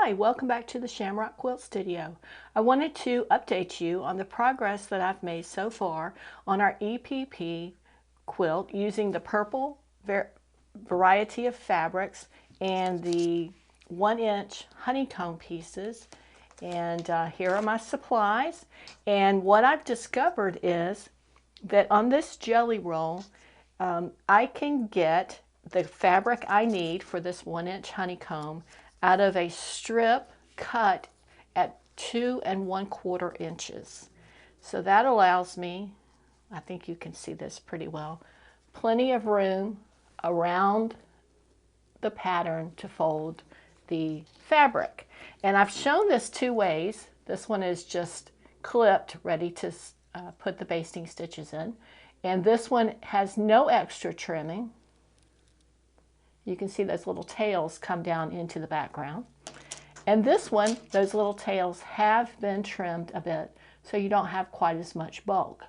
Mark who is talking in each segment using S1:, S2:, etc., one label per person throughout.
S1: Hi, welcome back to the Shamrock Quilt Studio. I wanted to update you on the progress that I've made so far on our EPP quilt using the purple variety of fabrics and the 1-inch honeycomb pieces. And here are my supplies. And what I've discovered is that on this jelly roll, I can get the fabric I need for this 1-inch honeycomb out of a strip cut at 2 1/4 inches. So that allows me, I think you can see this pretty well, plenty of room around the pattern to fold the fabric. And I've shown this two ways. This one is just clipped, ready to put the basting stitches in. And this one has no extra trimming. You can see those little tails come down into the background. And this one, those little tails have been trimmed a bit, so you don't have quite as much bulk.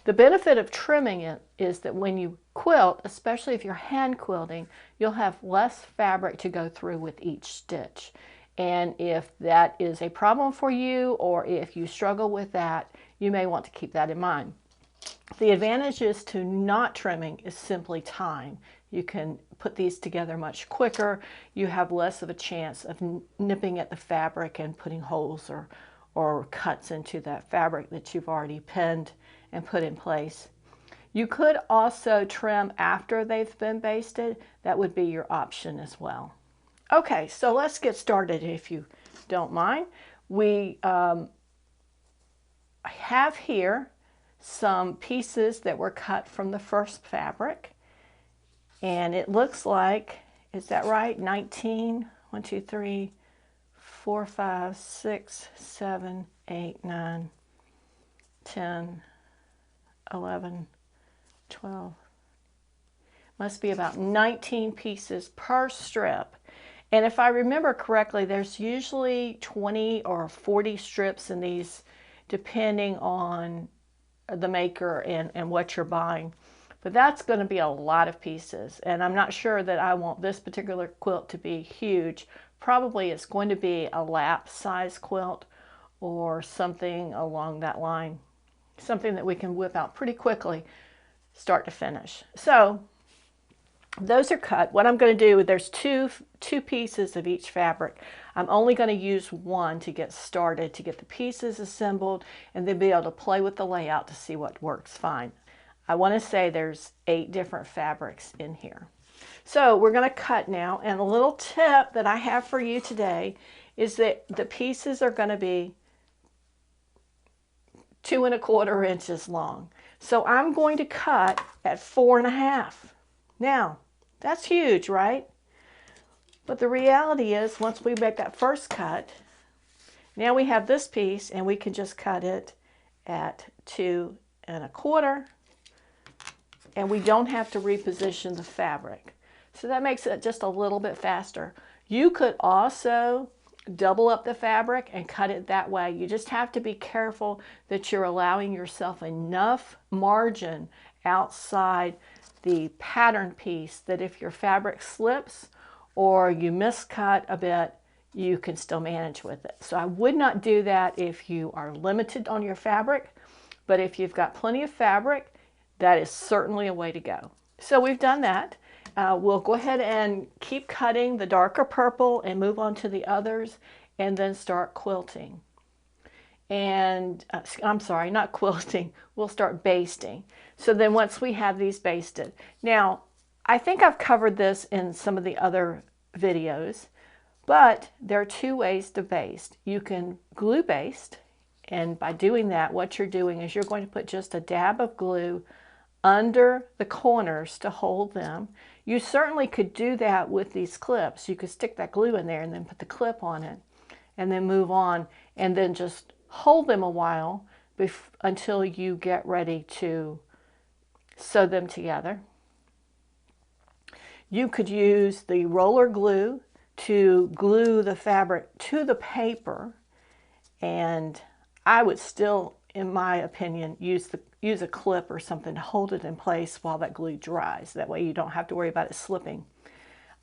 S1: The benefit of trimming it is that when you quilt, especially if you're hand quilting, you'll have less fabric to go through with each stitch. And if that is a problem for you, or if you struggle with that, you may want to keep that in mind. The advantages to not trimming is simply time. You can put these together much quicker. You have less of a chance of nipping at the fabric and putting holes or cuts into that fabric that you've already pinned and put in place. You could also trim after they've been basted. That would be your option as well. Okay, so let's get started if you don't mind. We have here some pieces that were cut from the first fabric. And it looks like, is that right? 19, 1, 2, 3, 4, 5, 6, 7, 8, 9, 10, 11, 12. Must be about 19 pieces per strip. And if I remember correctly, there's usually 20 or 40 strips in these, depending on the maker and what you're buying. But that's going to be a lot of pieces, and I'm not sure that I want this particular quilt to be huge. Probably it's going to be a lap size quilt or something along that line, something that we can whip out pretty quickly start to finish. So those are cut. What I'm going to do, there's two pieces of each fabric. I'm only going to use one to get started, to get the pieces assembled and then be able to play with the layout to see what works fine. I want to say there's 8 different fabrics in here. So we're going to cut now, and a little tip that I have for you today is that the pieces are going to be 2 1/4 inches long. So I'm going to cut at 4 1/2. Now, that's huge, right? But the reality is, once we make that first cut, now we have this piece and we can just cut it at 2 1/4. And we don't have to reposition the fabric. So that makes it just a little bit faster. You could also double up the fabric and cut it that way. You just have to be careful that you're allowing yourself enough margin outside the pattern piece that if your fabric slips or you miscut a bit, you can still manage with it. So I would not do that if you are limited on your fabric, but if you've got plenty of fabric, that is certainly a way to go. So we've done that. We'll go ahead and keep cutting the darker purple and move on to the others and then start quilting. And I'm sorry, not quilting. We'll start basting. So then once we have these basted. Now, I think I've covered this in some of the other videos, but there are 2 ways to baste. You can glue baste, and by doing that, what you're doing is you're going to put just a dab of glue under the corners to hold them. You certainly could do that with these clips. You could stick that glue in there and then put the clip on it and then move on and then just hold them a while until you get ready to sew them together. You could use the roller glue to glue the fabric to the paper, and I would still, in my opinion, use a clip or something to hold it in place while that glue dries. That way you don't have to worry about it slipping.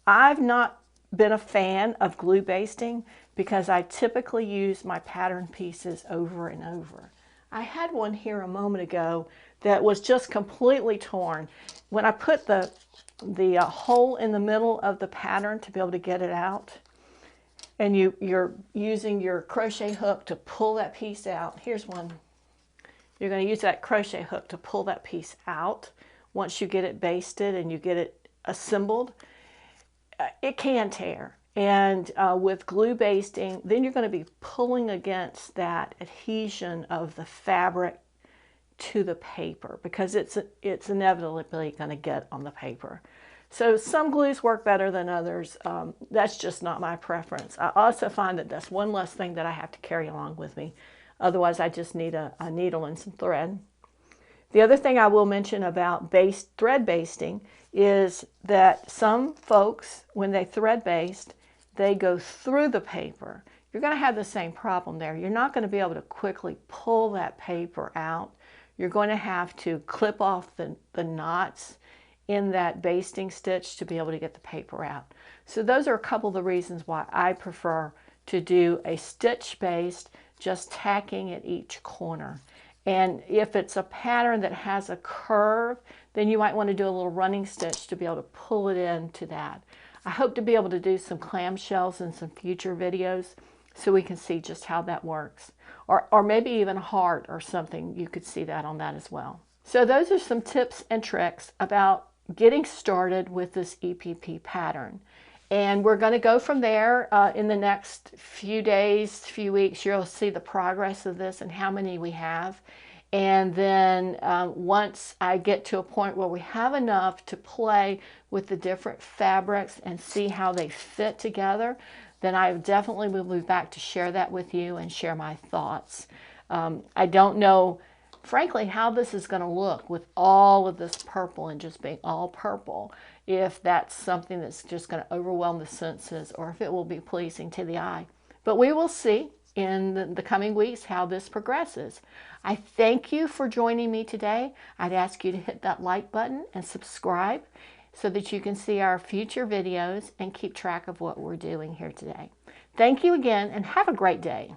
S1: I've not been a fan of glue basting because I typically use my pattern pieces over and over. I had one here a moment ago that was just completely torn. When I put the hole in the middle of the pattern to be able to get it out, and you're using your crochet hook to pull that piece out. Here's one. You're going to use that crochet hook to pull that piece out. Once you get it basted and you get it assembled, it can tear. And with glue basting, then you're going to be pulling against that adhesion of the fabric to the paper because it's inevitably going to get on the paper. So some glues work better than others. That's just not my preference. I also find that that's one less thing that I have to carry along with me. Otherwise, I just need a needle and some thread. The other thing I will mention about thread basting is that some folks, when they thread baste, they go through the paper. You're going to have the same problem there. You're not going to be able to quickly pull that paper out. You're going to have to clip off the knots in that basting stitch to be able to get the paper out. So those are a couple of the reasons why I prefer to do a stitch baste, just tacking at each corner. And if it's a pattern that has a curve, then you might want to do a little running stitch to be able to pull it into that. I hope to be able to do some clamshells in some future videos so we can see just how that works. Or maybe even a heart or something, you could see that on that as well. So those are some tips and tricks about getting started with this EPP pattern. And we're going to go from there in the next few days, few weeks. You'll see the progress of this and how many we have. And then once I get to a point where we have enough to play with the different fabrics and see how they fit together, then I definitely will be back to share that with you and share my thoughts. I don't know, frankly, how this is going to look with all of this purple and just being all purple, if that's something that's just going to overwhelm the senses or if it will be pleasing to the eye. But we will see in the coming weeks how this progresses. I thank you for joining me today. I'd ask you to hit that like button and subscribe so that you can see our future videos and keep track of what we're doing here today. Thank you again and have a great day.